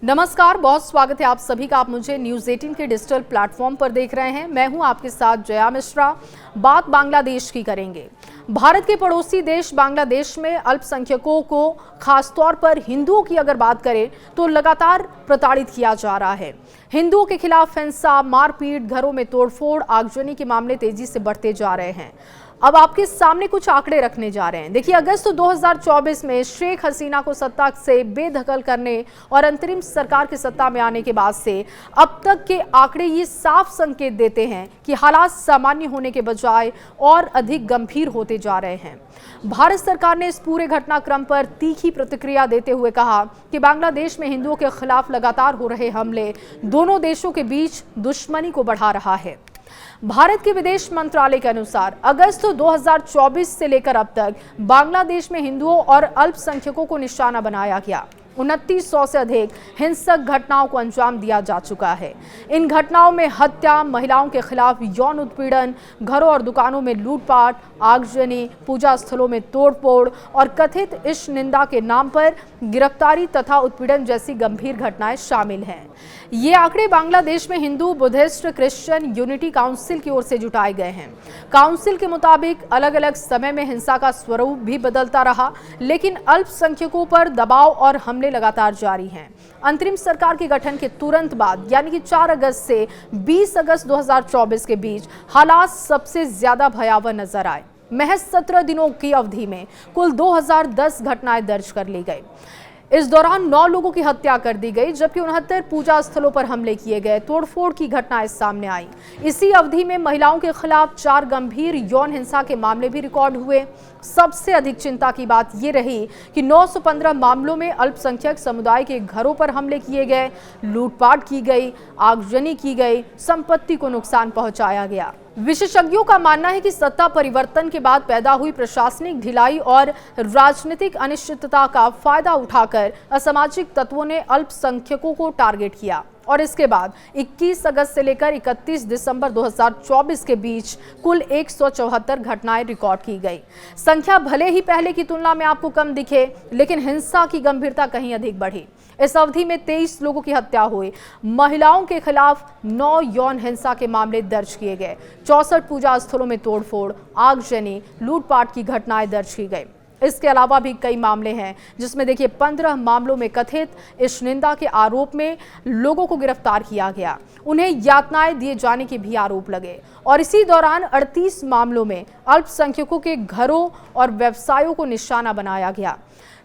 नमस्कार, बहुत स्वागत है आप सभी का। आप मुझे न्यूज़ 18 के डिजिटल प्लेटफॉर्म पर देख रहे हैं। मैं हूं आपके साथ जया मिश्रा। बात बांग्लादेश की करेंगे। भारत के पड़ोसी देश बांग्लादेश में अल्पसंख्यकों को, खासतौर पर हिंदुओं की अगर बात करें तो लगातार प्रताड़ित किया जा रहा है। हिंदुओं के खिलाफ हिंसा, मारपीट, घरों में तोड़फोड़, आगजनी के मामले तेजी से बढ़ते जा रहे हैं। अब आपके सामने कुछ आंकड़े रखने जा रहे हैं। देखिए, अगस्त 2024 में शेख हसीना को सत्ता से बेदखल करने और अंतरिम सरकार की सत्ता में आने के बाद से अब तक के आंकड़े ये साफ संकेत देते हैं कि हालात सामान्य होने के बजाय और अधिक गंभीर होते जा रहे हैं। भारत सरकार ने इस पूरे घटनाक्रम पर तीखी प्रतिक्रिया देते हुए कहा कि बांग्लादेश में हिंदुओं के खिलाफ लगातार हो रहे हमले दोनों देशों के बीच दुश्मनी को बढ़ा रहा है। भारत के विदेश मंत्रालय के अनुसार अगस्त 2024 से लेकर अब तक बांग्लादेश में हिंदुओं और अल्पसंख्यकों को निशाना बनाया गया। 2900 से अधिक हिंसक घटनाओं को अंजाम दिया जा चुका है। इन घटनाओं में हत्या, महिलाओं के खिलाफ यौन उत्पीड़न, घरों और दुकानों में लूटपाट, आगजनी, पूजा स्थलों में तोड़फोड़ और कथित इश्क निंदा के नाम पर गिरफ्तारी तथा उत्पीड़न जैसी गंभीर घटनाएं शामिल हैं। ये आंकड़े बांग्लादेश में Hindu, Buddhist, Christian unity council की ओर से जुटाए गए हैं। काउंसिल के मुताबिक अलग अलग समय में हिंसा का स्वरूप भी बदलता रहा, लेकिन अल्पसंख्यकों पर दबाव और हमले लगातार जारी हैं। अंतरिम सरकार के गठन के तुरंत बाद यानी कि 4 अगस्त से 20 अगस्त 2024 के बीच हालात सबसे ज्यादा भयावह नजर आए। महज 17 दिनों की अवधि में कुल 2010 घटनाएं दर्ज कर ली गई। इस दौरान 9 लोगों की हत्या कर दी गई, जबकि 69 पूजा स्थलों पर हमले किए गए, तोड़फोड़ की घटनाएं सामने आई। इसी अवधि में महिलाओं के खिलाफ 4 गंभीर यौन हिंसा के मामले भी रिकॉर्ड हुए। सबसे अधिक चिंता की बात यह रही कि 915 मामलों में अल्पसंख्यक समुदाय के घरों पर हमले किए गए, लूटपाट की गई, आगजनी की गई, संपत्ति को नुकसान पहुंचाया गया। विशेषज्ञों का मानना है कि सत्ता परिवर्तन के बाद पैदा हुई प्रशासनिक ढिलाई और राजनीतिक अनिश्चितता का फायदा उठाकर असामाजिक तत्वों ने अल्पसंख्यकों को टारगेट किया और इसके बाद 21 अगस्त से लेकर 31 दिसंबर 2024 के बीच कुल 174 घटनाएं रिकॉर्ड की गई। संख्या भले ही पहले की तुलना में आपको कम दिखे, लेकिन हिंसा की गंभीरता कहीं अधिक बढ़ी। इस अवधि में 23 लोगों की हत्या हुई। महिलाओं के खिलाफ 9 यौन हिंसा के मामले दर्ज किए गए। 64 पूजा स्थलों में तोड़फोड़, आगजनी, लूटपाट की घटनाएं दर्ज की गई। इसके अलावा भी कई मामले हैं, जिसमें देखिए 15 मामलों में कथित इश्क निंदा के आरोप में लोगों को गिरफ्तार किया गया। उन्हें यातनाएं दिए जाने के भी आरोप लगे और इसी दौरान 38 मामलों में अल्पसंख्यकों के घरों और व्यवसायों को निशाना बनाया गया।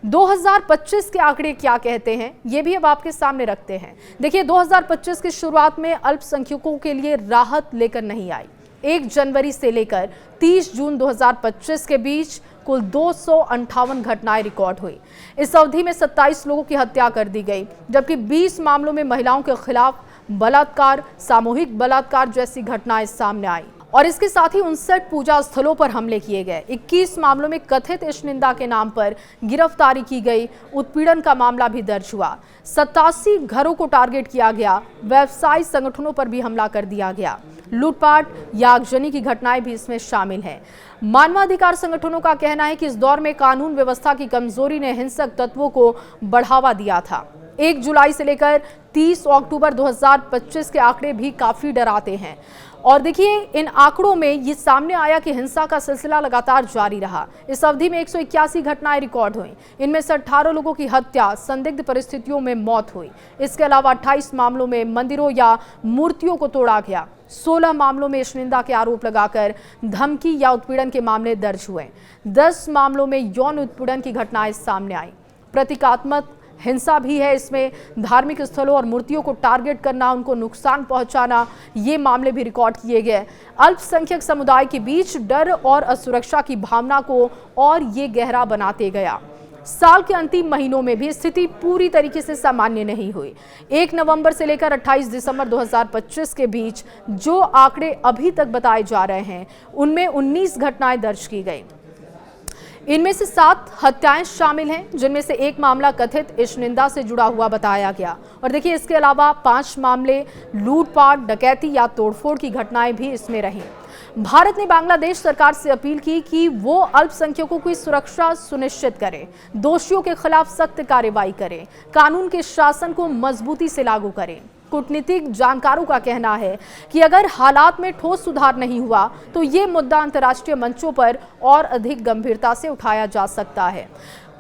2025 के आंकड़े क्या कहते हैं, ये भी अब आपके सामने रखते हैं। देखिए, 2025 की शुरुआत में अल्पसंख्यकों के लिए राहत लेकर नहीं आई। 1 जनवरी से लेकर 30 जून 2025 के बीच कुल 258 घटनाएं रिकॉर्ड हुई। इस अवधि में 27 लोगों की हत्या कर दी गई, जबकि 20 मामलों में महिलाओं के खिलाफ बलात्कार, सामूहिक बलात्कार जैसी घटनाएं सामने आई और इसके साथ ही 59 पूजा स्थलों पर हमले किए गए। 21 मामलों में कथित इश्क निंदा के नाम पर गिरफ्तारी की गई। उत्पीड़न का मामला भी दर्ज हुआ। 87 घरों को टारगेट किया गया। व्यवसायी संगठनों पर भी हमला कर दिया गया। लूटपाट या आगजनी की घटनाएं भी इसमें शामिल हैं। मानवाधिकार संगठनों का कहना है कि इस दौर में कानून व्यवस्था की कमजोरी ने हिंसक तत्वों को बढ़ावा दिया था। 1 जुलाई से लेकर 30 अक्टूबर 2025 के आंकड़े भी काफी डराते हैं और देखिए, इन आंकड़ों में ये सामने आया कि हिंसा का सिलसिला लगातार जारी रहा। इस अवधि में 181 घटनाएं रिकॉर्ड हुई। इनमें से 18 लोगों की हत्या, संदिग्ध परिस्थितियों में मौत हुई। इसके अलावा 28 मामलों में मंदिरों या मूर्तियों को तोड़ा गया। 16 मामलों में इश्क निंदा के आरोप लगाकर धमकी या उत्पीड़न के मामले दर्ज हुए। 10 मामलों में यौन उत्पीड़न की घटनाएं सामने आई। प्रतीकात्मक हिंसा भी है इसमें। धार्मिक स्थलों और मूर्तियों को टारगेट करना, उनको नुकसान पहुंचाना, ये मामले भी रिकॉर्ड किए गए। अल्पसंख्यक समुदाय के बीच डर और असुरक्षा की भावना को और ये गहरा बनाते गया। साल के अंतिम महीनों में भी स्थिति पूरी तरीके से सामान्य नहीं हुई। 1 नवंबर से लेकर 28 दिसंबर 2025 के बीच जो आंकड़े अभी तक बताए जा रहे हैं, उनमें 19 घटनाएं दर्ज की गई। इनमें से 7 हत्याएं शामिल हैं, जिनमें से 1 मामला कथित इश्क निंदा से जुड़ा हुआ बताया गया और देखिए, इसके अलावा 5 मामले लूटपाट, डकैती या तोड़फोड़ की घटनाएं भी इसमें रहीं। भारत ने बांग्लादेश सरकार से अपील की कि वो अल्पसंख्यकों की सुरक्षा सुनिश्चित करे, दोषियों के खिलाफ सख्त कार्रवाई करे, कानून के शासन को मजबूती से लागू करे। कूटनीतिक जानकारों का कहना है कि अगर हालात में ठोस सुधार नहीं हुआ तो ये मुद्दा अंतर्राष्ट्रीय मंचों पर और अधिक गंभीरता से उठाया जा सकता है।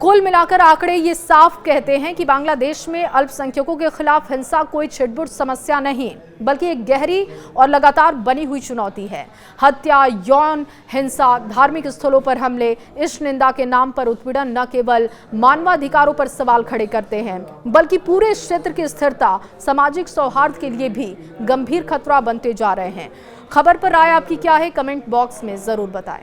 कुल मिलाकर आंकड़े ये साफ कहते हैं कि बांग्लादेश में अल्पसंख्यकों के खिलाफ हिंसा कोई छिटपुट समस्या नहीं, बल्कि एक गहरी और लगातार बनी हुई चुनौती है। हत्या, यौन हिंसा, धार्मिक स्थलों पर हमले, इस निंदा के नाम पर उत्पीड़न न केवल मानवाधिकारों पर सवाल खड़े करते हैं, बल्कि पूरे क्षेत्र की स्थिरता, सामाजिक सौहार्द के लिए भी गंभीर खतरा बनते जा रहे हैं। खबर पर राय आपकी क्या है, कमेंट बॉक्स में जरूर बताएं।